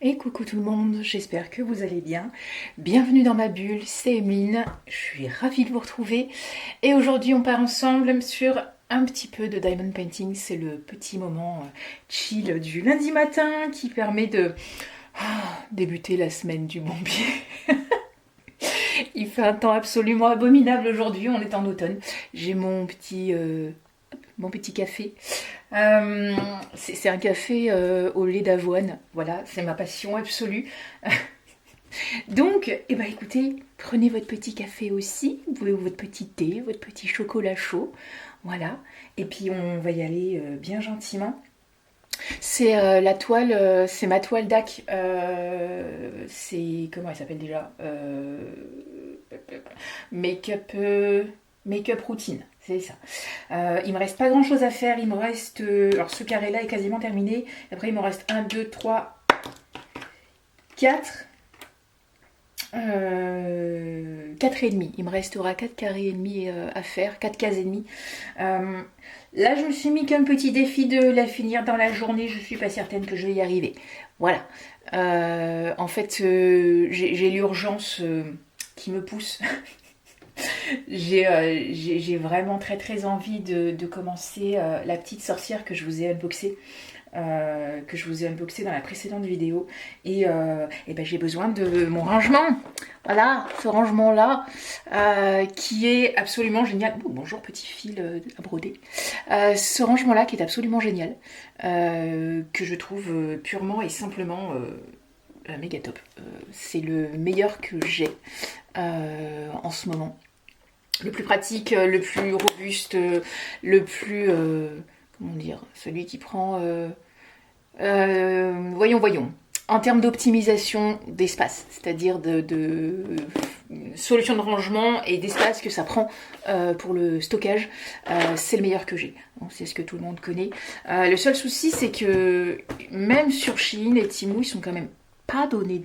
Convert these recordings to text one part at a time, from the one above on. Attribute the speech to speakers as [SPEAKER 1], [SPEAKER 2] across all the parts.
[SPEAKER 1] Et coucou tout le monde, j'espère que vous allez bien. Bienvenue dans ma bulle, c'est Emeline, je suis ravie de vous retrouver. Et aujourd'hui on part ensemble sur un petit peu de diamond painting. C'est le petit moment chill du lundi matin qui permet de débuter la semaine du bon pied. Il fait un temps absolument abominable aujourd'hui, on est en automne. J'ai mon petit café. C'est un café au lait d'avoine. Voilà, c'est ma passion absolue. Donc, écoutez, prenez votre petit café aussi, votre petit thé, votre petit chocolat chaud. Voilà. Et puis on va y aller bien gentiment. C'est la toile, c'est ma toile DAC. C'est comment elle s'appelle déjà Make-up Make-up routine, c'est ça. Il me reste pas grand chose à faire. Il me reste. Alors ce carré là est quasiment terminé. Après il me reste 1, 2, 3, 4. 4 et demi. Il me restera 4 carrés et demi à faire, 4 cases et demi. Là, je me suis mis comme petit défi de la finir dans la journée. Je suis pas certaine que je vais y arriver. Voilà. En fait, j'ai l'urgence qui me pousse. J'ai vraiment très très envie de commencer la petite sorcière que je vous ai unboxée. Dans la précédente vidéo et j'ai besoin de mon rangement, voilà, ce rangement là qui est absolument génial. Bonjour petit fil à broder. Ce rangement là qui est absolument génial, que je trouve purement et simplement méga top. C'est le meilleur que j'ai en ce moment, le plus pratique, le plus robuste, le plus comment dire, celui qui prend voyons. En termes d'optimisation d'espace, c'est-à-dire de solution de rangement et d'espace que ça prend pour le stockage, c'est le meilleur que j'ai. Bon, c'est ce que tout le monde connaît. Le seul souci, c'est que même sur Shein et Temu, ils sont quand même pas donnés.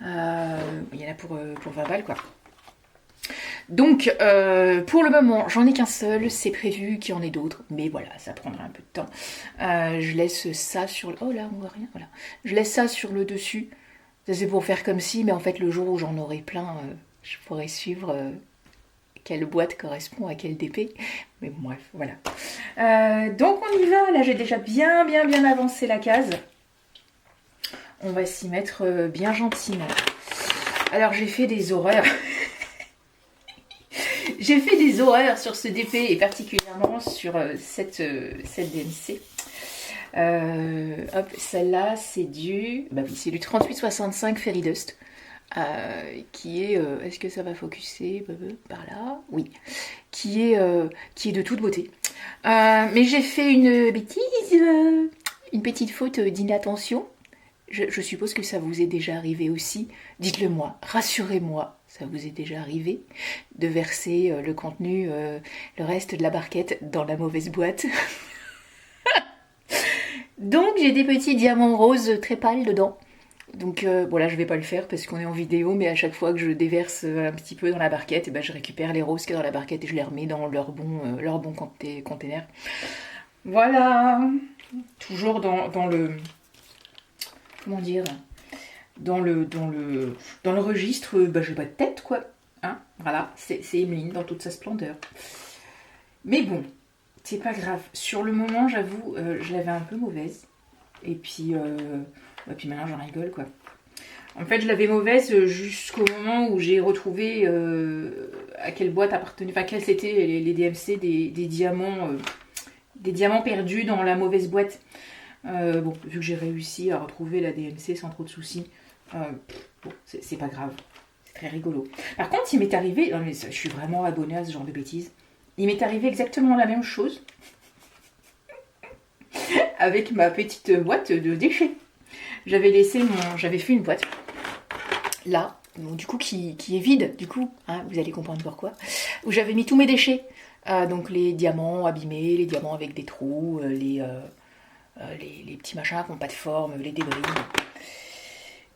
[SPEAKER 1] Il y en a pour 20 balles, quoi. Donc, pour le moment, j'en ai qu'un seul. C'est prévu qu'il y en ait d'autres, mais voilà, ça prendra un peu de temps. Je laisse ça sur le... Oh là, on voit rien, voilà. Je laisse ça sur le dessus. Ça, c'est pour faire comme si, mais en fait, le jour où j'en aurai plein, je pourrais suivre quelle boîte correspond à quel DP. Mais bref, voilà. Donc, on y va. Là, j'ai déjà bien avancé la case. On va s'y mettre bien gentiment. Alors, j'ai fait des horreurs. J'ai fait des horreurs sur ce DP et particulièrement sur cette DMC. Hop, celle-là, c'est du 3865 Fairy Dust. Qui est, est-ce que ça va focuser par là? Oui, qui est de toute beauté. Mais j'ai fait une bêtise, une petite faute d'inattention. Je suppose que ça vous est déjà arrivé aussi. Dites-le moi, rassurez-moi, ça vous est déjà arrivé de verser le contenu, le reste de la barquette dans la mauvaise boîte. Donc j'ai des petits diamants roses très pâles dedans. Donc là je vais pas le faire parce qu'on est en vidéo, mais à chaque fois que je déverse un petit peu dans la barquette, je récupère les roses qu'il y a dans la barquette et je les remets dans leur bon container. Voilà, toujours dans le... Comment dire, dans le registre, j'ai pas de tête, quoi. Hein, voilà, c'est Emeline dans toute sa splendeur. Mais bon, c'est pas grave. Sur le moment, j'avoue, je l'avais un peu mauvaise. Et puis maintenant, j'en rigole, quoi. En fait, je l'avais mauvaise jusqu'au moment où j'ai retrouvé à quelle boîte appartenait, enfin, quels étaient les DMC des diamants perdus dans la mauvaise boîte. Vu que j'ai réussi à retrouver la DMC sans trop de soucis, c'est pas grave, c'est très rigolo. Par contre, il m'est arrivé, non mais je suis vraiment abonnée à ce genre de bêtises, il m'est arrivé exactement la même chose avec ma petite boîte de déchets. J'avais fait une boîte, là, donc, du coup qui est vide, du coup, hein, vous allez comprendre pourquoi, où j'avais mis tous mes déchets, donc les diamants abîmés, les diamants avec des trous, les petits machins qui n'ont pas de forme, les débris.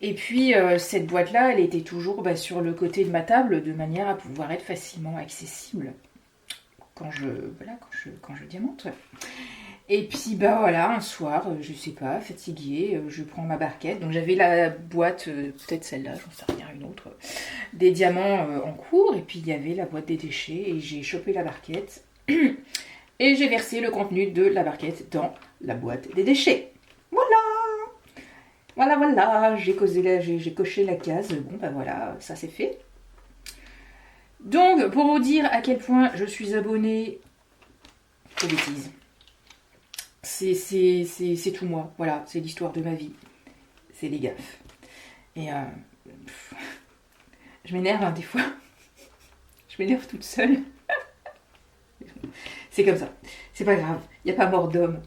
[SPEAKER 1] Et puis cette boîte là, elle était toujours sur le côté de ma table de manière à pouvoir être facilement accessible quand je diamante. Et puis bah voilà, un soir, je sais pas, fatiguée, je prends ma barquette. Donc j'avais la boîte, peut-être celle-là, j'en sais rien, une autre, des diamants en cours. Et puis il y avait la boîte des déchets et j'ai chopé la barquette. Et j'ai versé le contenu de la barquette dans la boîte des déchets. Voilà. Voilà, voilà, j'ai coché la case. Bon bah voilà, ça c'est fait. Donc pour vous dire à quel point je suis abonnée aux bêtises. C'est tout moi, voilà, c'est l'histoire de ma vie. C'est les gaffes. Et je m'énerve des fois. Je m'énerve toute seule. C'est comme ça. C'est pas grave. Il n'y a pas mort d'homme.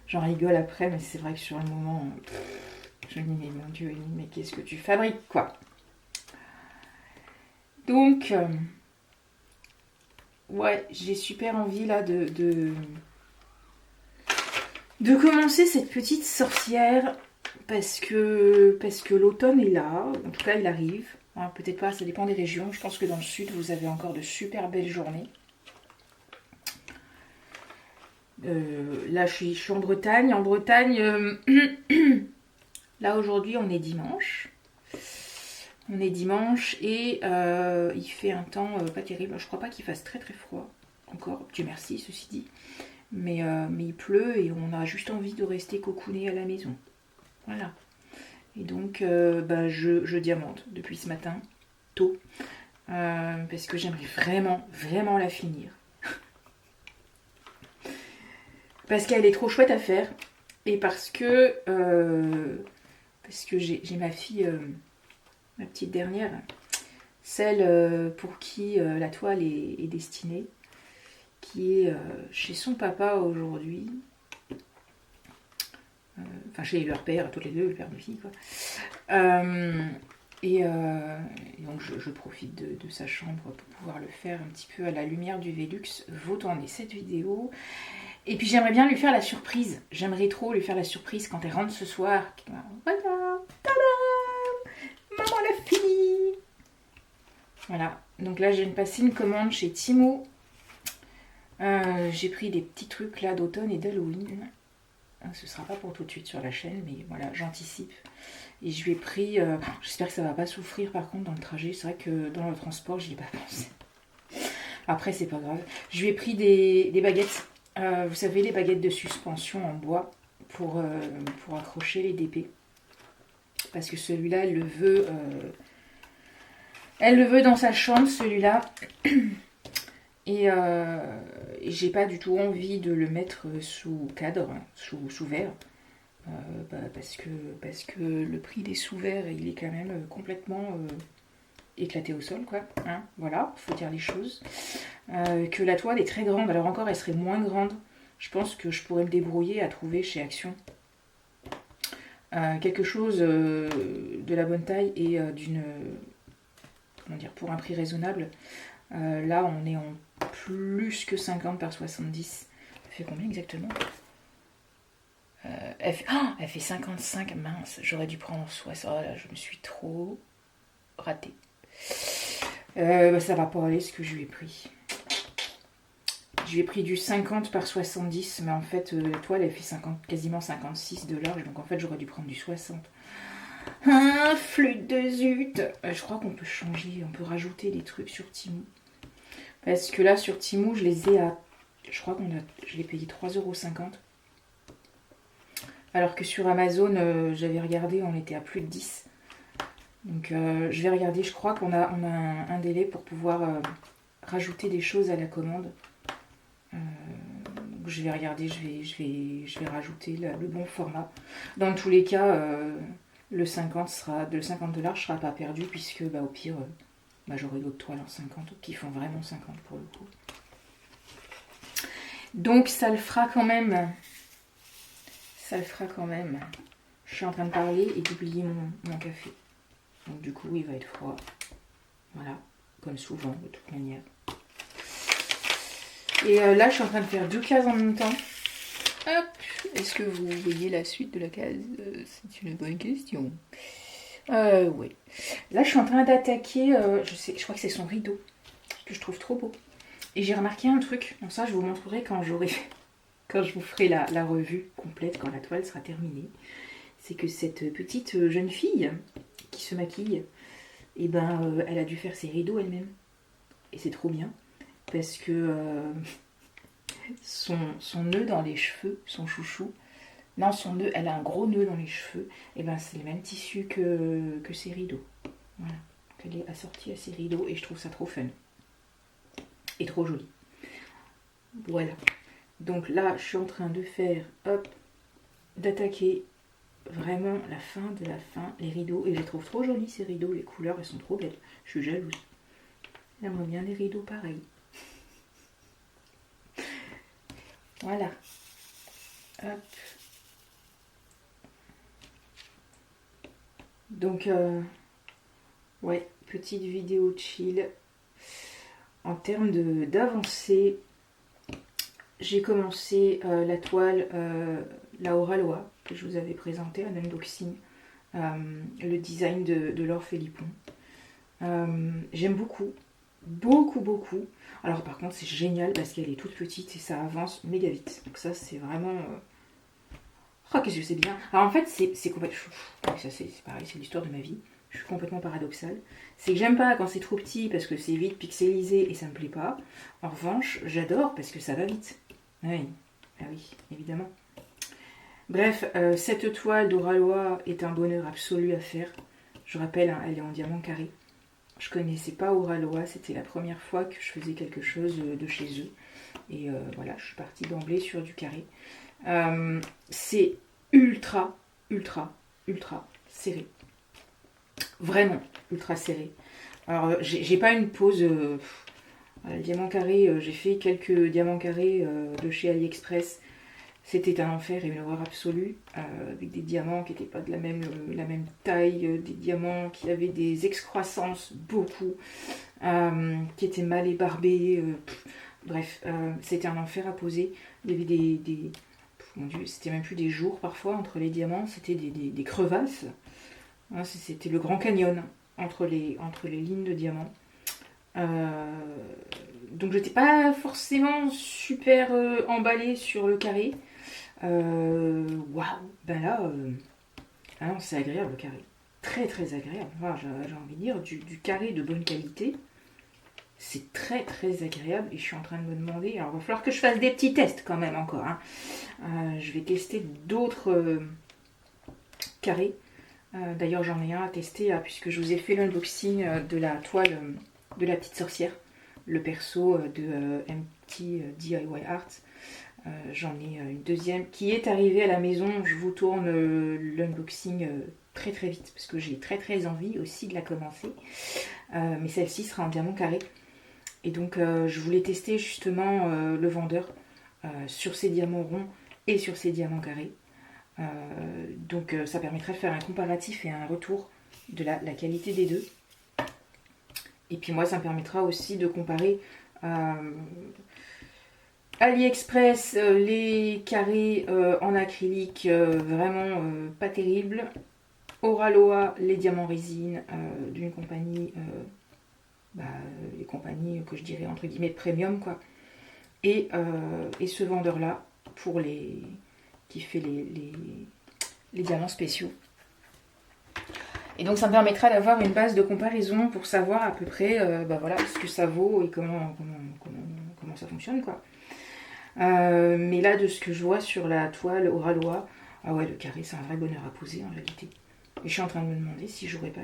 [SPEAKER 1] J'en rigole après, mais c'est vrai que sur le moment, je me dis, mais mon Dieu, mais qu'est-ce que tu fabriques, quoi. Donc, ouais, j'ai super envie là de commencer cette petite sorcière parce que l'automne est là. En tout cas, il arrive. Hein, peut-être pas, ça dépend des régions. Je pense que dans le sud, vous avez encore de super belles journées. Là, je suis en Bretagne. En Bretagne, là aujourd'hui, on est dimanche. On est dimanche et il fait un temps pas terrible. Je crois pas qu'il fasse très très froid. Encore, Dieu merci, ceci dit. Mais il pleut et on a juste envie de rester cocooné à la maison. Voilà. Et donc, je diamante depuis ce matin, tôt. Parce que j'aimerais vraiment, vraiment la finir. Parce qu'elle est trop chouette à faire. Et parce que j'ai ma fille, ma petite dernière, celle pour qui la toile est destinée, qui est chez son papa aujourd'hui. Enfin, chez leur père, toutes les deux, le père de fille, quoi. Et donc, je profite de sa chambre pour pouvoir le faire un petit peu à la lumière du Velux. Vous tournez cette vidéo. Et puis j'aimerais bien lui faire la surprise. J'aimerais trop lui faire la surprise quand elle rentre ce soir. Voilà, tadam, maman l'a fini. Voilà, donc là j'ai passé une commande chez Timo. J'ai pris des petits trucs là d'automne et d'Halloween. Ce sera pas pour tout de suite sur la chaîne, mais voilà, j'anticipe. Et je lui ai pris, j'espère que ça va pas souffrir par contre dans le trajet. C'est vrai que dans le transport, j'y ai pas pensé. Après, c'est pas grave. Je lui ai pris des baguettes. Vous savez, les baguettes de suspension en bois pour accrocher les DP. Parce que celui-là, elle le veut dans sa chambre, celui-là. Et j'ai pas du tout envie de le mettre sous cadre, sous verre. Parce que le prix des sous-verres, il est quand même complètement éclaté au sol, quoi. Hein, voilà, faut dire les choses. Que la toile est très grande. Alors encore, elle serait moins grande. Je pense que je pourrais me débrouiller à trouver chez Action quelque chose de la bonne taille et d'une... comment dire, pour un prix raisonnable. Là, on est en plus que 50 par 70. Ça fait combien exactement ? Elle fait 55, mince. J'aurais dû prendre 60. Oh là, je me suis trop ratée. Ça va pas aller ce que je lui ai pris. Je lui ai pris du 50 par 70, mais en fait, la toile, elle fait quasiment 56 de large, donc en fait, j'aurais dû prendre du 60. Ah, flûte de zut. Je crois qu'on peut changer, on peut rajouter des trucs sur Temu. Parce que là, sur Temu, je les ai à... Je crois je l'ai payé 3,50 €. Alors que sur Amazon, j'avais regardé, on était à plus de 10. Donc, je vais regarder, je crois qu'on a un délai pour pouvoir rajouter des choses à la commande. Je vais regarder, je vais rajouter le bon format. Dans tous les cas, le 50 $, sera pas perdu puisque au pire, j'aurai d'autres toiles en 50 qui font vraiment 50 pour le coup. Donc ça le fera quand même. Ça le fera quand même. Je suis en train de parler et d'oublier mon café. Donc du coup, il va être froid. Voilà, comme souvent de toute manière. Et là, je suis en train de faire 2 cases en même temps. Hop. Est-ce que vous voyez la suite de la case? C'est une bonne question. Oui. Là, je suis en train d'attaquer, je crois que c'est son rideau, que je trouve trop beau. Et j'ai remarqué un truc. Donc ça, je vous montrerai quand quand je vous ferai la revue complète, quand la toile sera terminée, c'est que cette petite jeune fille qui se maquille, et ben, elle a dû faire ses rideaux elle-même. Et c'est trop bien, parce que son nœud dans les cheveux, son chouchou, non, son nœud, elle a un gros nœud dans les cheveux, et ben c'est le même tissu que ses rideaux. Voilà, donc elle est assortie à ses rideaux, et je trouve ça trop fun. Et trop joli. Voilà. Donc là, je suis en train de faire, hop, d'attaquer vraiment la fin de la fin, les rideaux. Et je les trouve trop jolis, ces rideaux. Les couleurs, elles sont trop belles. Je suis jalouse. J'aimerais bien des rideaux pareils. Voilà. Hop. Donc, ouais, petite vidéo chill. En termes d'avancée, j'ai commencé la toile, la Oralois, que je vous avais présenté, un unboxing, le design de Laure Philippon. J'aime beaucoup, beaucoup. Alors par contre c'est génial parce qu'elle est toute petite et ça avance méga vite. Donc ça c'est vraiment... Oh qu'est-ce que c'est bien. Alors en fait c'est complètement... Ça c'est pareil, c'est l'histoire de ma vie. Je suis complètement paradoxale. C'est que j'aime pas quand c'est trop petit parce que c'est vite pixelisé et ça me plaît pas. En revanche, j'adore parce que ça va vite. Oui, ah oui, évidemment. Bref, cette toile d'Oralois est un bonheur absolu à faire. Je rappelle, hein, elle est en diamant carré. Je connaissais pas Oralois, c'était la première fois que je faisais quelque chose de chez eux. Et voilà, je suis partie d'emblée sur du carré. C'est ultra serré. Vraiment ultra serré. Alors, j'ai pas une pose... le diamant carré, j'ai fait quelques diamants carrés de chez AliExpress. C'était un enfer et une horreur absolue, avec des diamants qui n'étaient pas de la même taille, des diamants qui avaient des excroissances, beaucoup, qui étaient mal ébarbés. Bref, c'était un enfer à poser. Il y avait mon Dieu, c'était même plus des jours parfois entre les diamants, c'était des crevasses. Hein, c'était le Grand Canyon entre les lignes de diamants. Donc j'étais pas forcément super emballée sur le carré. Waouh, ben là, ah non, c'est agréable le carré. Très agréable. Enfin, j'ai envie de dire, du carré de bonne qualité. C'est très agréable et je suis en train de me demander. Alors il va falloir que je fasse des petits tests quand même encore. Hein. Je vais tester d'autres carrés. D'ailleurs j'en ai un à tester puisque je vous ai fait l'unboxing de la toile de la petite sorcière, le perso de MT DIY Art. J'en ai une deuxième qui est arrivée à la maison. Je vous tourne l'unboxing très vite parce que j'ai très envie aussi de la commencer. Mais celle-ci sera en diamant carré. Et donc je voulais tester justement le vendeur sur ses diamants ronds et sur ses diamants carrés. Donc ça permettrait de faire un comparatif et un retour de la qualité des deux. Et puis moi ça me permettra aussi de comparer AliExpress, les carrés en acrylique vraiment pas terribles. Oralois, les diamants résine d'une compagnie, les compagnies que je dirais entre guillemets premium quoi. Et ce vendeur là qui fait les diamants spéciaux. Et donc ça me permettra d'avoir une base de comparaison pour savoir à peu près voilà, ce que ça vaut et comment ça fonctionne quoi. Mais là de ce que je vois sur la toile Oralois, ah ouais le carré c'est un vrai bonheur à poser en réalité. Et je suis en train de me demander si j'aurais pas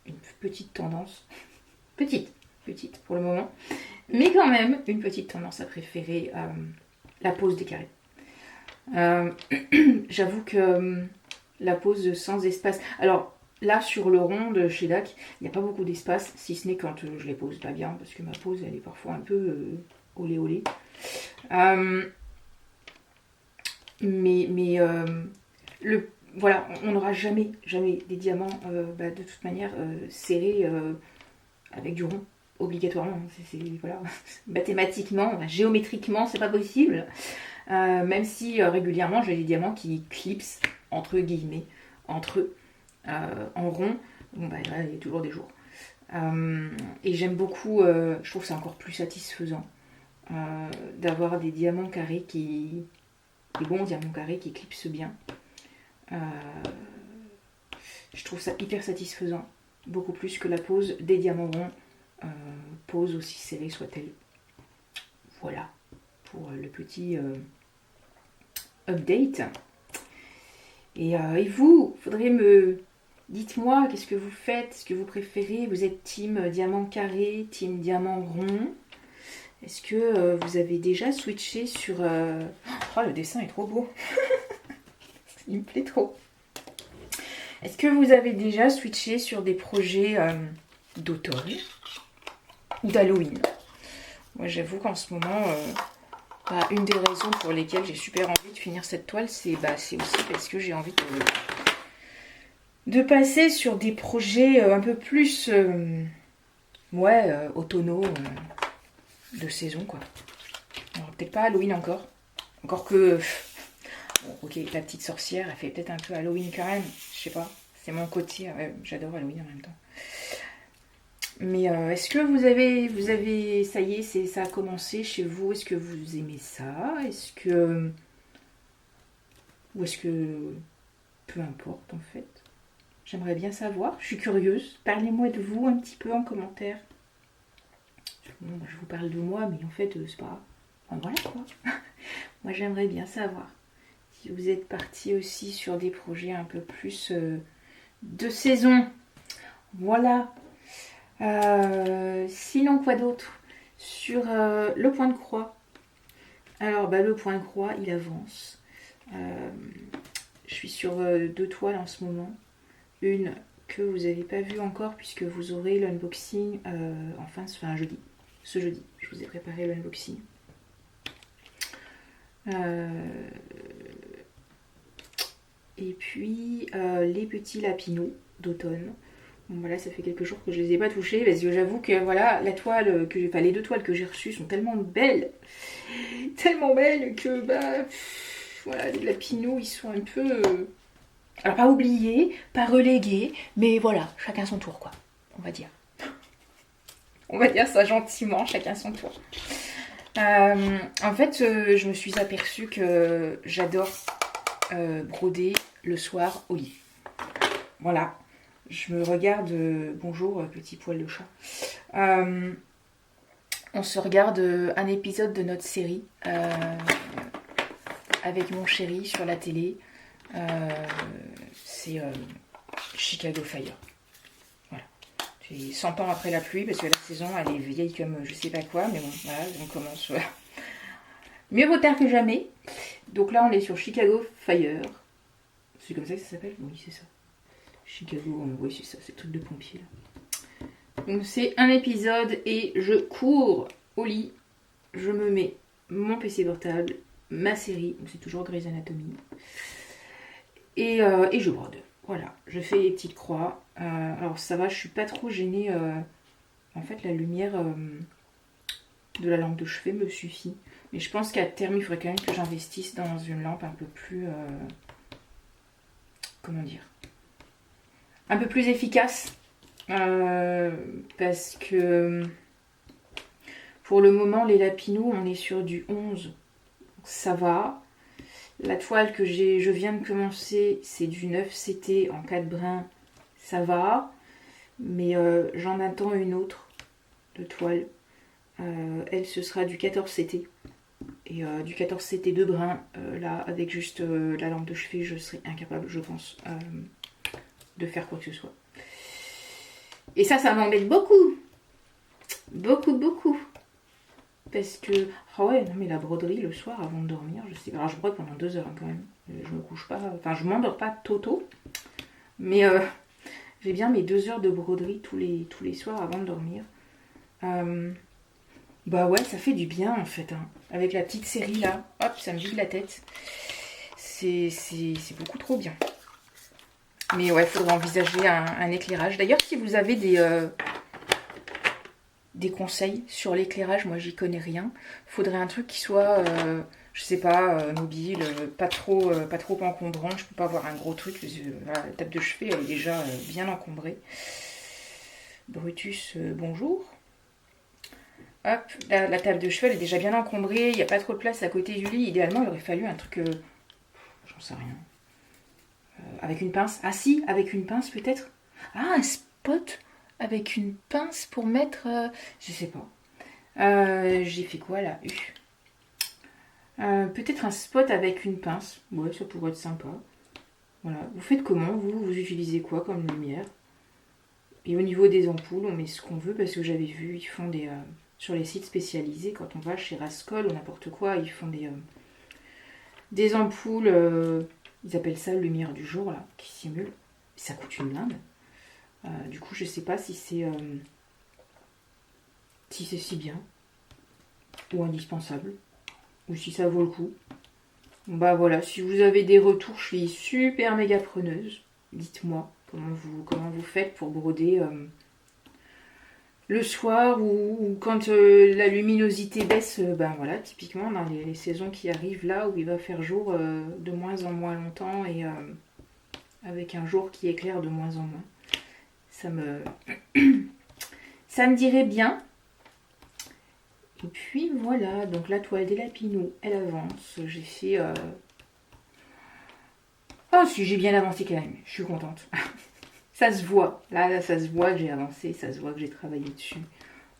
[SPEAKER 1] une petite tendance, petite pour le moment, mais quand même une petite tendance à préférer la pose des carrés. J'avoue que la pose sans espace, alors là sur le rond de chez DAC il n'y a pas beaucoup d'espace, si ce n'est quand je les pose pas bien parce que ma pose elle est parfois un peu olé. Mais voilà, on n'aura jamais des diamants de toute manière serrés avec du rond obligatoirement. Voilà. Mathématiquement, géométriquement c'est pas possible. Même si régulièrement j'ai des diamants qui clipsent entre guillemets entre eux en rond. Bon là il y a toujours des jours. Et j'aime beaucoup, je trouve que c'est encore plus satisfaisant d'avoir des diamants carrés qui des bons diamants carrés qui clipsent bien. Je trouve ça hyper satisfaisant, beaucoup plus que la pose des diamants ronds, pose aussi serrée soit-elle. Voilà pour le petit update. Et vous, dites-moi, qu'est-ce que vous faites, ce que vous préférez? Vous êtes team diamant carré, team diamant rond? Est-ce que vous avez déjà switché sur... Oh, le dessin est trop beau. Il me plaît trop. Est-ce que vous avez déjà switché sur des projets d'automne ou d'Halloween? Moi, j'avoue qu'en ce moment, une des raisons pour lesquelles j'ai super envie de finir cette toile, c'est aussi parce que j'ai envie de passer sur des projets un peu plus automnaux, de saison, quoi. Alors, peut-être pas Halloween encore. Encore que... Bon, ok, la petite sorcière, elle fait peut-être un peu Halloween quand même. Je sais pas. C'est mon côté. J'adore Halloween en même temps. Mais est-ce que vous avez... Ça y est, ça a commencé chez vous. Est-ce que vous aimez ça? Ou est-ce que... Peu importe, en fait. J'aimerais bien savoir. Je suis curieuse. Parlez-moi de vous un petit peu en commentaire. Bon, je vous parle de moi, mais en fait, c'est pas... Enfin, voilà, quoi. Moi, j'aimerais bien savoir si vous êtes partis aussi sur des projets un peu plus de saison. Voilà. Sinon, quoi d'autre? Sur le point de croix. Alors, le point de croix, il avance. Je suis sur 2 toiles en ce moment. Une que vous n'avez pas vue encore, puisque vous aurez l'unboxing jeudi. Ce jeudi, je vous ai préparé l'unboxing. Et puis les petits lapinous d'automne. Bon, voilà, ça fait quelques jours que je les ai pas touchés parce que j'avoue que voilà, les 2 toiles que j'ai reçues sont tellement belles que voilà, les lapinous ils sont un peu alors pas oubliés, pas relégués, mais voilà, chacun son tour, quoi, on va dire. On va dire ça gentiment, chacun son tour. En fait, je me suis aperçue que j'adore broder le soir au lit. Voilà. Je me regarde... bonjour, petit poil de chat. On se regarde un épisode de notre série avec mon chéri sur la télé. C'est Chicago Fire. Voilà. C'est 100 ans après la pluie, parce que la saison, elle est vieille comme je sais pas quoi, mais bon, voilà, on commence... Mieux vaut tard que jamais. Donc là, on est sur Chicago Fire. C'est comme ça que ça s'appelle? Oui, c'est ça. Chicago, oui, c'est ça, c'est le truc de pompier. Là. Donc c'est un épisode et je cours au lit. Je me mets mon PC portable, ma série, c'est toujours Grey's Anatomy. Et je brode. Voilà, je fais les petites croix. Alors ça va, je suis pas trop gênée. En fait, la lumière de la lampe de chevet me suffit. Mais je pense qu'à terme, il faudrait quand même que j'investisse dans une lampe un peu plus... comment dire, un peu plus efficace. Parce que pour le moment, les lapinous, on est sur du 11. Ça va. La toile que je viens de commencer, c'est du 9 CT en 4 brins. Ça va. Mais j'en attends une autre de toile. Elle, ce sera du 14 CT. Et du 14 CT 2 brins, là, avec juste la lampe de chevet, je serai incapable, je pense, de faire quoi que ce soit. Et ça m'embête beaucoup. Beaucoup. Parce que, mais la broderie le soir avant de dormir, je sais pas. Alors je brode pendant 2 heures quand même. Je me couche pas, enfin je m'endors pas tôt. Mais j'ai bien mes 2 heures de broderie tous les soirs avant de dormir. Ça fait du bien en fait. Hein. Avec la petite série là, hop, ça me vide la tête. C'est beaucoup trop bien. Mais ouais, il faudrait envisager un éclairage. D'ailleurs, si vous avez des conseils sur l'éclairage, moi j'y connais rien. Il faudrait un truc qui soit, je sais pas, mobile, pas trop encombrant. Je peux pas avoir un gros truc, parce que la table de chevet elle est déjà bien encombrée. Brutus, bonjour. Hop, la table de chevet elle est déjà bien encombrée, il n'y a pas trop de place à côté du lit. Idéalement, il aurait fallu un truc, j'en sais rien, avec une pince. Ah si, avec une pince peut-être. Ah, un spot avec une pince pour mettre, je sais pas. J'ai fait quoi là? Peut-être un spot avec une pince. Ouais, ça pourrait être sympa. Voilà. Vous faites comment vous utilisez quoi comme lumière? Et au niveau des ampoules, on met ce qu'on veut parce que j'avais vu, ils font des... sur les sites spécialisés, quand on va chez Rascol ou n'importe quoi, ils font des ampoules, ils appellent ça lumière du jour, là, qui simulent. Ça coûte une blinde. Du coup, je sais pas si c'est si bien ou indispensable, ou si ça vaut le coup. Bah voilà, si vous avez des retours, je suis super méga preneuse. Dites-moi comment vous faites pour broder le soir ou quand la luminosité baisse. Ben voilà, typiquement dans les saisons qui arrivent là où il va faire jour de moins en moins longtemps et avec un jour qui éclaire de moins en moins. Ça me dirait bien. Et puis voilà, donc la toile des lapinous, elle avance. J'ai fait... Oh si, j'ai bien avancé quand même, je suis contente. Ça se voit, là ça se voit que j'ai avancé, ça se voit que j'ai travaillé dessus.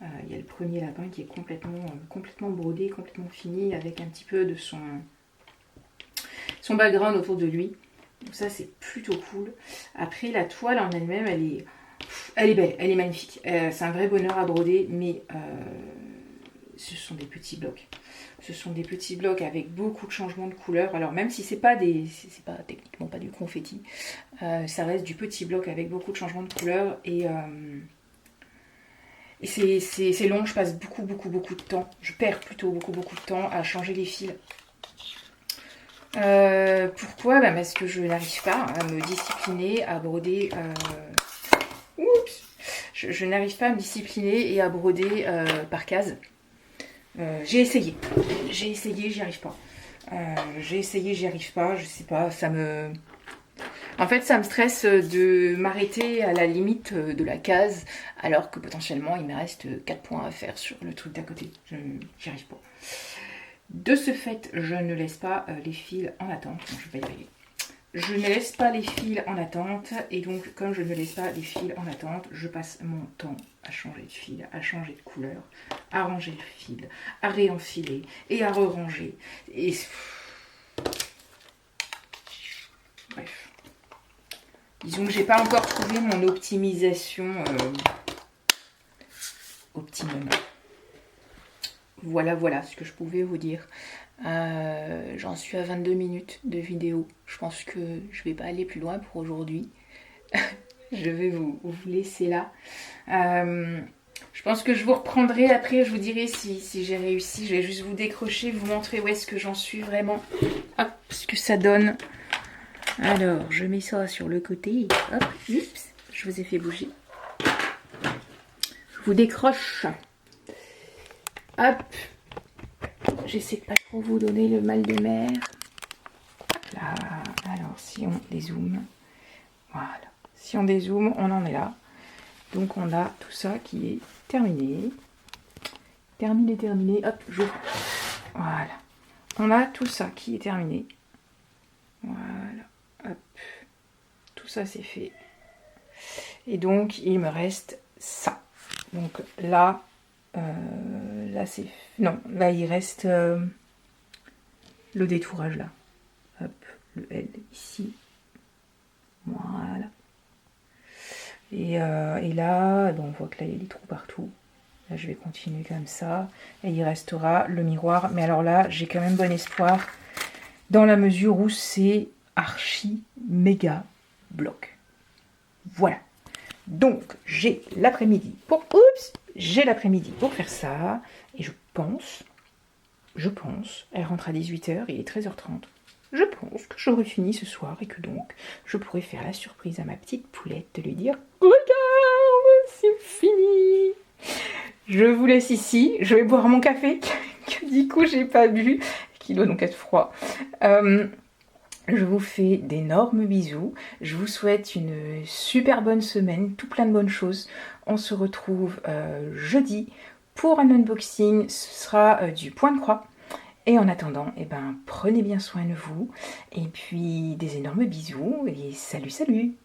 [SPEAKER 1] Il y a le premier lapin qui est complètement brodé, complètement fini, avec un petit peu de son background autour de lui. Donc ça c'est plutôt cool. Après la toile en elle-même, elle est belle, elle est magnifique. C'est un vrai bonheur à broder, mais ce sont des petits blocs. Ce sont des petits blocs avec beaucoup de changements de couleur. Alors même si c'est pas techniquement pas du confetti, ça reste du petit bloc avec beaucoup de changements de couleur et c'est long. Je passe beaucoup de temps. Je perds plutôt beaucoup de temps à changer les fils. Pourquoi? Parce que je n'arrive pas à me discipliner à broder. Oups. Je n'arrive pas à me discipliner et à broder par case. J'ai essayé, j'y arrive pas. Je sais pas, En fait, ça me stresse de m'arrêter à la limite de la case, alors que potentiellement, il me reste 4 points à faire sur le truc d'à côté. J'y arrive pas. De ce fait, je ne laisse pas les fils en attente. Non, je vais pas y arriver. Je ne laisse pas les fils en attente, et donc comme je ne laisse pas les fils en attente, je passe mon temps à changer de fil, à changer de couleur, à ranger le fil, à réenfiler et à re-ranger. Et bref. Disons que j'ai pas encore trouvé mon optimisation optimum. Voilà ce que je pouvais vous dire. J'en suis à 22 minutes de vidéo. Je pense que je vais pas aller plus loin pour aujourd'hui. Je vais vous laisser là. Je pense que je vous reprendrai après. Je vous dirai si j'ai réussi. Je vais juste vous décrocher, vous montrer où est-ce que j'en suis vraiment. Hop, ce que ça donne. Alors, je mets ça sur le côté. Hop, oups, je vous ai fait bouger. Je vous décroche. Hop. J'essaie de pas trop vous donner le mal de mer. Là, alors si on dézoome, voilà. Si on dézoome, on en est là. Donc on a tout ça qui est terminé. Terminé. Hop, j'ouvre. Voilà. On a tout ça qui est terminé. Voilà. Hop. Tout ça c'est fait. Et donc il me reste ça. Donc là, là c'est... Non, là il reste le détourage là. Hop, le L ici. Voilà. Et là, donc on voit que là il y a des trous partout. Là je vais continuer comme ça. Et il restera le miroir. Mais alors là, j'ai quand même bon espoir. Dans la mesure où c'est archi méga bloc. Voilà. Donc j'ai l'après-midi pour... Oups, j'ai l'après-midi pour faire ça. Et je pense, elle rentre à 18h, il est 13h30. Je pense que j'aurai fini ce soir et que donc je pourrai faire la surprise à ma petite poulette de lui dire « Regarde, c'est fini !» Je vous laisse ici, je vais boire mon café que du coup j'ai pas bu, qui doit donc être froid. Je vous fais d'énormes bisous, je vous souhaite une super bonne semaine, tout plein de bonnes choses. On se retrouve jeudi
[SPEAKER 2] pour un unboxing, ce sera du point de croix. Et en attendant, eh ben, prenez bien soin de vous. Et puis des énormes bisous et salut salut!